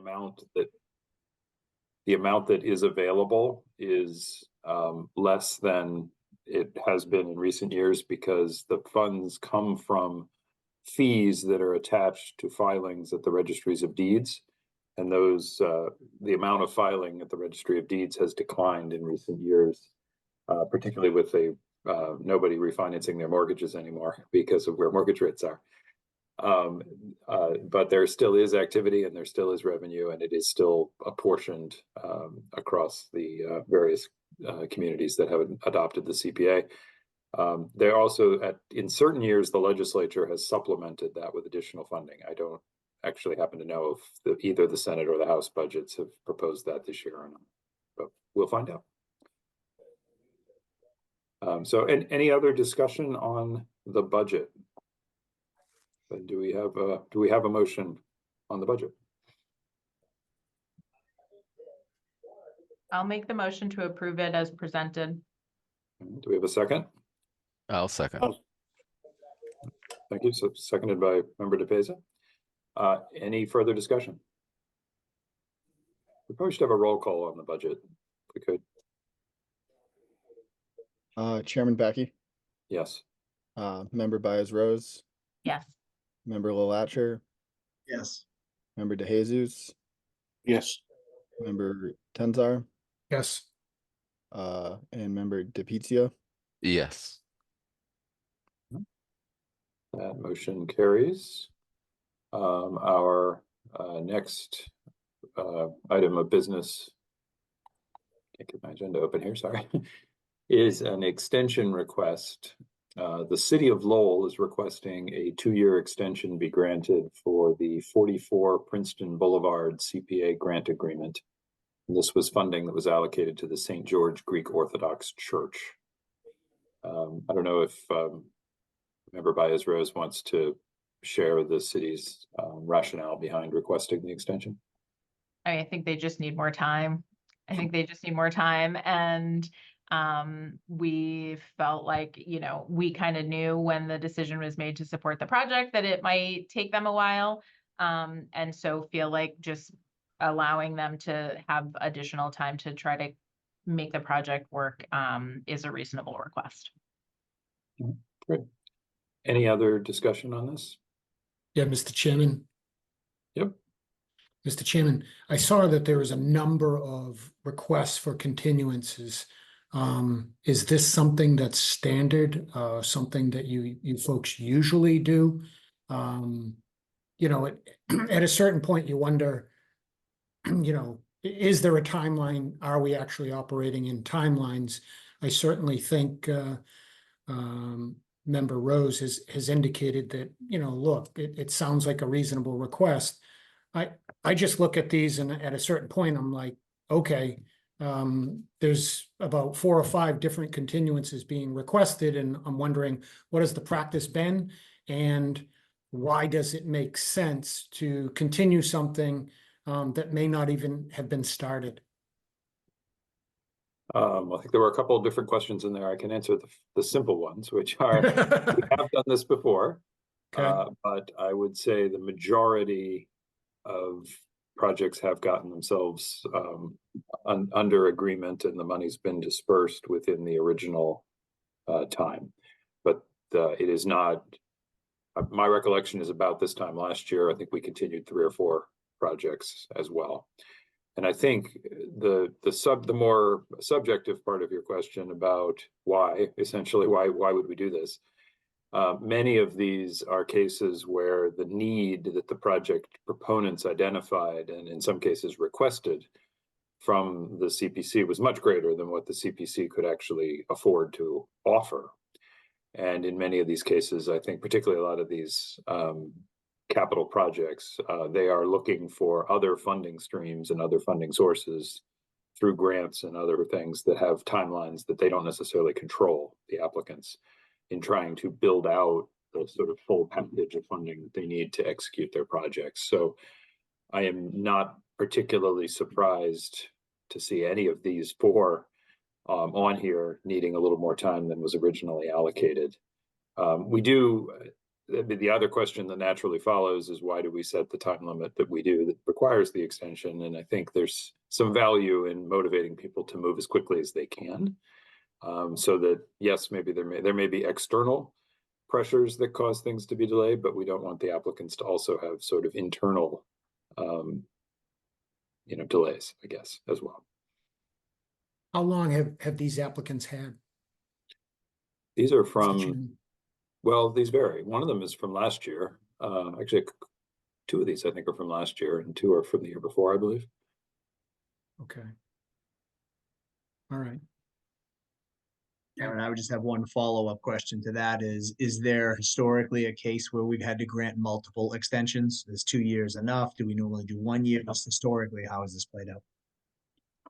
amount that is available is less than it has been in recent years, because the funds come from fees that are attached to filings at the registries of deeds. And those, the amount of filing at the registry of deeds has declined in recent years, particularly with nobody refinancing their mortgages anymore because of where mortgage rates are. But there still is activity and there still is revenue, and it is still apportioned across the various communities that have adopted the CPA. There also, in certain years, the legislature has supplemented that with additional funding. I don't actually happen to know if either the Senate or the House budgets have proposed that this year or not, but we'll find out. So, any other discussion on the budget? Do we have a motion on the budget? I'll make the motion to approve it as presented. Do we have a second? I'll second. Thank you. So seconded by Member DePesa. Any further discussion? We probably should have a roll call on the budget, if we could. Chairman Backey? Yes. Member Baez-Rose? Yes. Member Latcher? Yes. Member DeJesus? Yes. Member Tenzar? Yes. And Member DePizia? Yes. That motion carries. Our next item of business, can't get my agenda open here, sorry, is an extension request. The city of Lowell is requesting a 2-year extension be granted for the 44 Princeton Boulevard CPA grant agreement. And this was funding that was allocated to the St. George Greek Orthodox Church. I don't know if Member Baez-Rose wants to share the city's rationale behind requesting the extension. I think they just need more time. And we felt like, we kind of knew when the decision was made to support the project that it might take them a while. And so feel like just allowing them to have additional time to try to make the project work is a reasonable request. Great. Any other discussion on this? Yeah, Mr. Chairman. Yep. Mr. Chairman, I saw that there is a number of requests for continuances. Is this something that's standard, something that you folks usually do? At a certain point you wonder, is there a timeline? Are we actually operating in timelines? I certainly think Member Rose has indicated that, look, it sounds like a reasonable request. I just look at these and at a certain point, I'm like, okay, there's about 4 or 5 different continuances being requested. And I'm wondering, what has the practice been? And why does it make sense to continue something that may not even have been started? I think there were a couple of different questions in there. I can answer the simple ones, which are, we have done this before, Okay. but I would say the majority of projects have gotten themselves under agreement and the money's been dispersed within the original time. But it is not, my recollection is about this time last year, I think we continued 3 or 4 projects as well. And I think the more subjective part of your question about why would we do this? Many of these are cases where the need that the project proponents identified and in some cases requested from the CPC was much greater than what the CPC could actually afford to offer. And in many of these cases, I think particularly a lot of these capital projects, they are looking for other funding streams and other funding sources through grants and other things that have timelines that they don't necessarily control, the applicants, in trying to build out the sort of full package of funding that they need to execute their projects. So I am not particularly surprised to see any of these 4 on here needing a little more time than was originally allocated. We do, the other question that naturally follows is why do we set the time limit that we do that requires the extension? And I think there's some value in motivating people to move as quickly as they can. So that, yes, maybe there may be external pressures that cause things to be delayed, but we don't want the applicants to also have sort of internal, delays, I guess, as well. How long have these applicants had? These are Mr. from, Chairman? well, these vary. One of them is from last year. Actually, two of these I think are from last year, and two are from the year before, I believe. Okay. All right. Aaron, I would just have one follow-up question to that is there historically a case where we've had to grant multiple extensions? Is 2 years enough? Do we normally do 1 year? Just historically, how has this played out?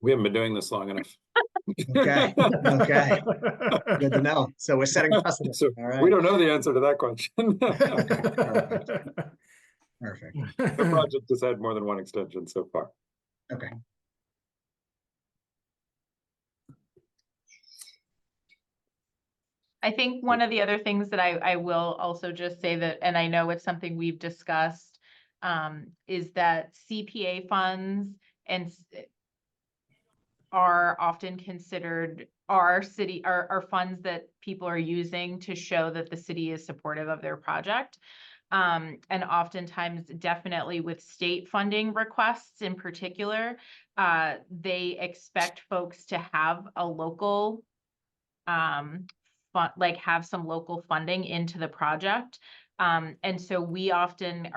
We haven't been doing this long enough. Okay, okay. Good to know. So we're setting precedent. So All right. we don't know the answer to that question. Perfect. The project has had more than one extension so far. Okay. I think one of the other things that I will also just say that, and I know it's something we've discussed, is that CPA funds are often considered our funds that people are using to show that the city is supportive of their project. And oftentimes, definitely with state funding requests in particular, they expect folks to have a local have some local funding into the project. And so we often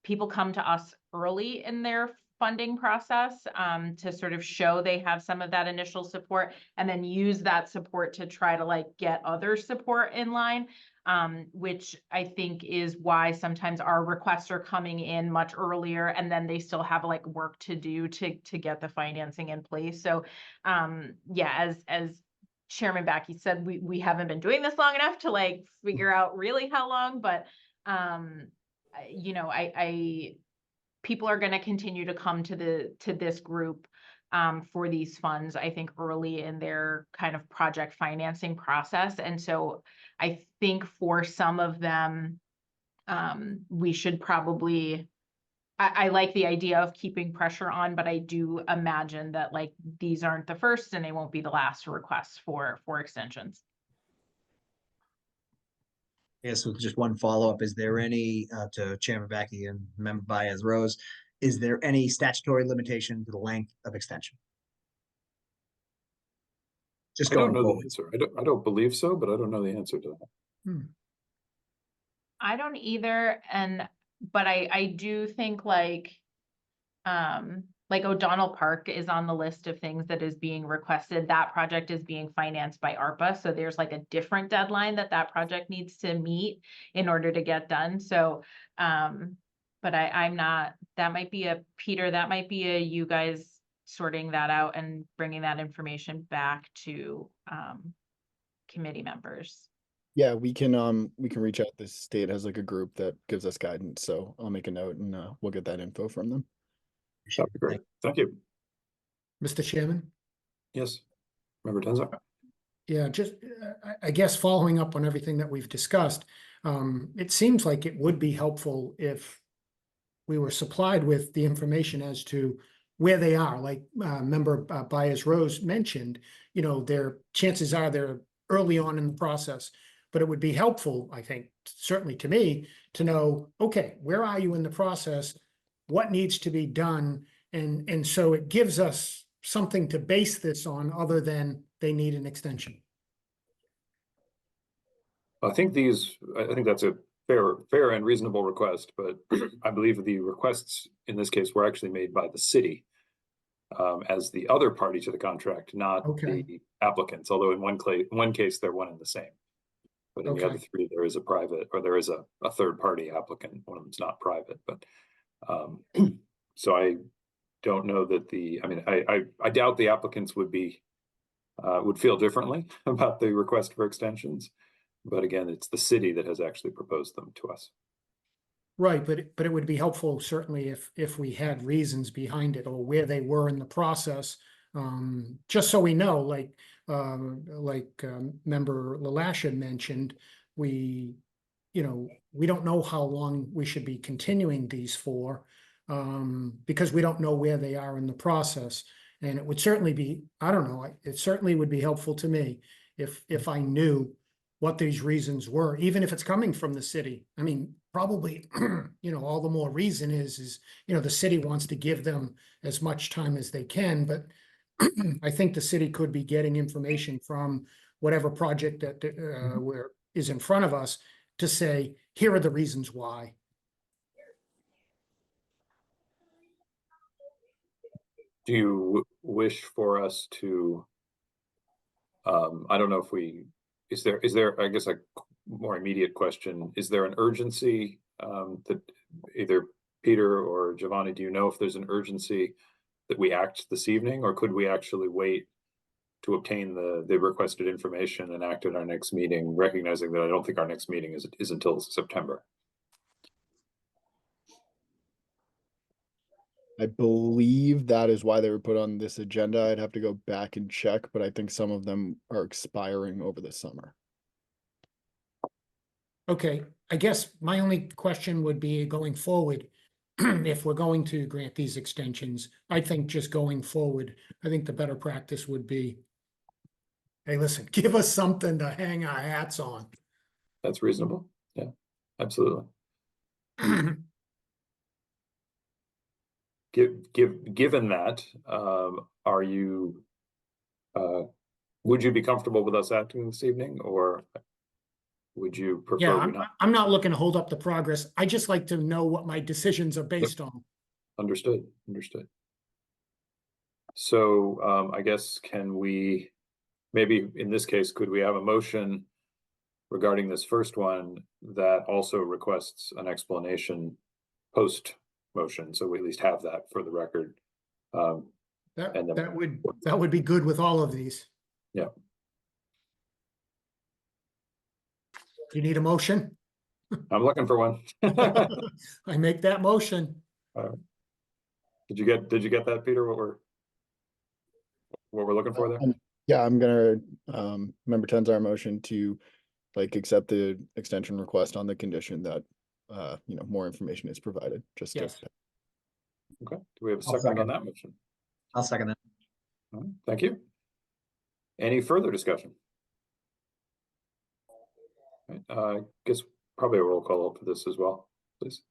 people come to us early in their funding process to sort of show they have some of that initial support, and then use that support to try to get other support in line, which I think is why sometimes our requests are coming in much earlier, and then they still have work to do to get the financing in place. So yeah, as Chairman Backey said, we haven't been doing this long enough to figure out really how long, but people are going to continue to come to this group for these funds, I think, early in their kind of project financing process. And so I think for some of them, we should probably, I like the idea of keeping pressure on, but I do imagine that these aren't the first and they won't be the last requests for extensions. Yes, with just one follow-up, is there any, to Chairman Backey and Member Baez-Rose, is there any statutory limitation to the length of extension? Just I don't going know the forward. answer. I don't believe so, but I don't know the answer to that. I don't either, but I do think O'Donnell Park is on the list of things that is being requested. That project is being financed by ARPA, so there's a different deadline that project needs to meet in order to get done. So, but I'm not. That might be Peter. That might be you guys sorting that out and bringing that information back to committee members. Yeah, we can reach out. The state has a group that gives us guidance, so I'll make a note and we'll get that info from them. That'd be great. Thank you. Mr. Chairman? Yes, Member Tenzar. Yeah, just I guess following up on everything that we've discussed, it seems like it would be helpful if we were supplied with the information as to where they are. Like Member Baez-Rose mentioned, their chances are they're early on in the process, but it would be helpful, I think, certainly to me, to know, okay, where are you in the process? What needs to be done? And so it gives us something to base this on other than they need an extension. I think that's a fair and reasonable request, but I believe the requests in this case were actually made by the city as the other party to the contract, not the applicants. Although in one case they're one and the same, but in the other three there is a private, or there is a third party applicant. One of them's not private, but so I don't know that I doubt the applicants would feel differently about the request for extensions. But again, it's the city that has actually proposed them to us. Right, but it would be helpful certainly if we had reasons behind it or where they were in the process, just so we know. Member LaLasha mentioned, we you know, we don't know how long we should be continuing these for, because we don't know where they are in the process. And it would certainly be, I don't know, it certainly would be helpful to me if I knew what these reasons were, even if it's coming from the city. I mean, probably, you know, all the more reason is, you know, the city wants to give them as much time as they can, but I think the city could be getting information from whatever project that, where is in front of us to say, here are the reasons why. Do you wish for us to, I don't know if we, is there, I guess a more immediate question, is there an urgency, that either Peter or Giovanni, do you know if there's an urgency that we act this evening, or could we actually wait to obtain the requested information and act at our next meeting, recognizing that I don't think our next meeting is until September? I believe that is why they were put on this agenda. I'd have to go back and check, but I think some of them are expiring over the summer. Okay, I guess my only question would be going forward, if we're going to grant these extensions, I think just going forward, I think the better practice would be, hey, listen, give us something to hang our hats on. That's reasonable. Yeah, absolutely. Given that, are you, would you be comfortable with us acting this evening, or would you prefer Yeah, we not? I'm not looking to hold up the progress. I just like to know what my decisions are based on. Understood, understood. So, I guess, can we, maybe in this case, could we have a motion regarding this first one that also requests an explanation post motion, so we at least have that for the record? And then- That would be good with all of these. Yeah. You need a motion? I'm looking for one. I make that motion. Did you get that, Peter? What we're looking for there? Yeah, I'm gonna, member Tenzar motion to like accept the extension request on the condition that, you know, more information is provided, just to. Yes. Okay, do we have a I'll second on second. that motion? I'll second that. All right, thank you. Any further discussion? I guess probably a roll call for this as well, please.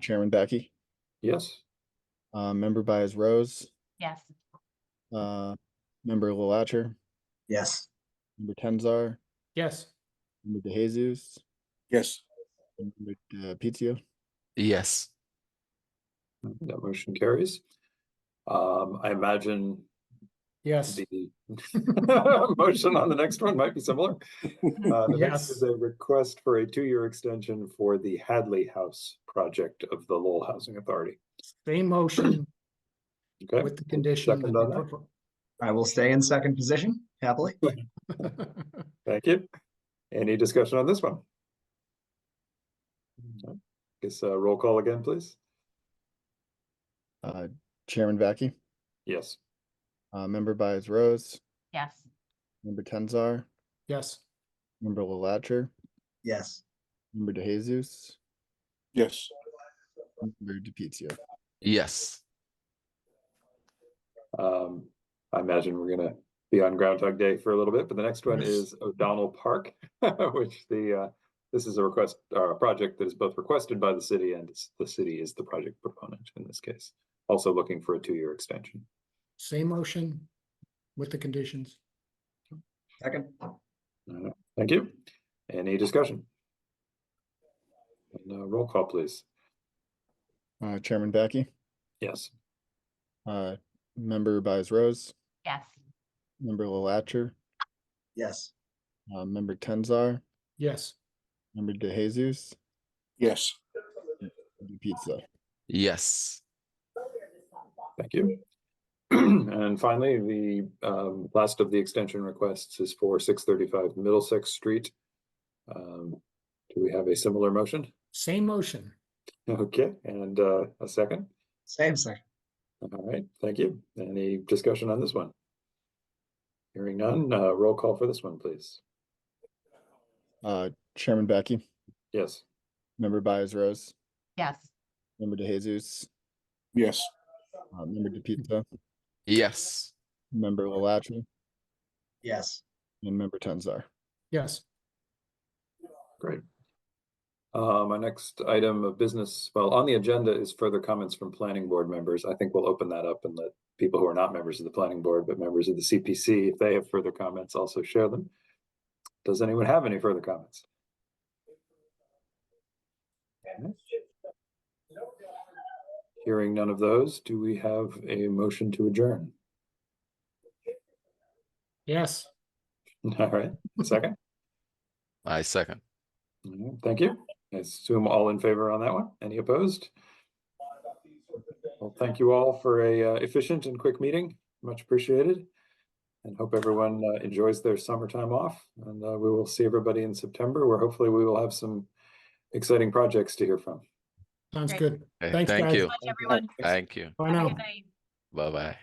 Chairman Becky, Yes, member Baez Rose, Yes. member LaLatcher, Yes. member Tenzar, Yes. member DeJesus, Yes. member Pizio. Yes. that motion carries. I imagine Yes. the motion on the next one might be similar. The next is Yes. a request for a 2-year extension for the Hadley House project of the Lowell Housing Authority. Same motion Okay. with the condition. Second that on they that? propo- I will stay in second position happily. Thank you. Any discussion on this one? No. Guess roll call again, please. Chairman Becky, Yes. member Baez Rose, Yes. member Tenzar, Yes. member LaLatcher, Yes. member DeJesus, Yes. member DePizio. Yes. I imagine we're gonna be on Groundhog Day for a little bit, but the next one Yes. is O'Donnell Park, which this is a request, a project that is both requested by the city, and the city is the project proponent in this case. Also looking for a 2-year extension. Same motion with the conditions. Second. Thank you. Any discussion? And, roll call, please. Chairman Becky, Yes. member Baez Rose, Yes. member LaLatcher, Yes. member Tenzar, Yes. member DeJesus, Yes. Pizza. Yes. Thank you. And finally, the last of the extension requests is for 635 Middlesex Street. Do we have a similar motion? Same motion. Okay, and a second? Same second. All right, thank you. Any discussion on this one? Hearing none, roll call for this one, please. Chairman Becky, Yes. Member Byers Rose, Yes. Member DeJesus, Yes. Member DePizza, Yes. Member LaLatrie, Yes. and Member Tenzar. Yes. Great. My next item of business, well, on the agenda is further comments from planning board members. I think we'll open that up and let people who are not members of the planning board, but members of the CPC, if they have further comments, also share them. Does anyone have any further comments? Hearing none of those, do we have a motion to adjourn? Yes. All right, a second. I second. Thank you. I assume all in favor on that one. Any opposed? Well, thank you all for a efficient and quick meeting. Much appreciated. And hope everyone enjoys their summertime off. And we will see everybody in September, where hopefully we will have some exciting projects to hear from. Sounds Great. good. Okay, Thanks, thank guys. you. Much, everyone. Thank you. Bye Have a now. good night. Bye-bye.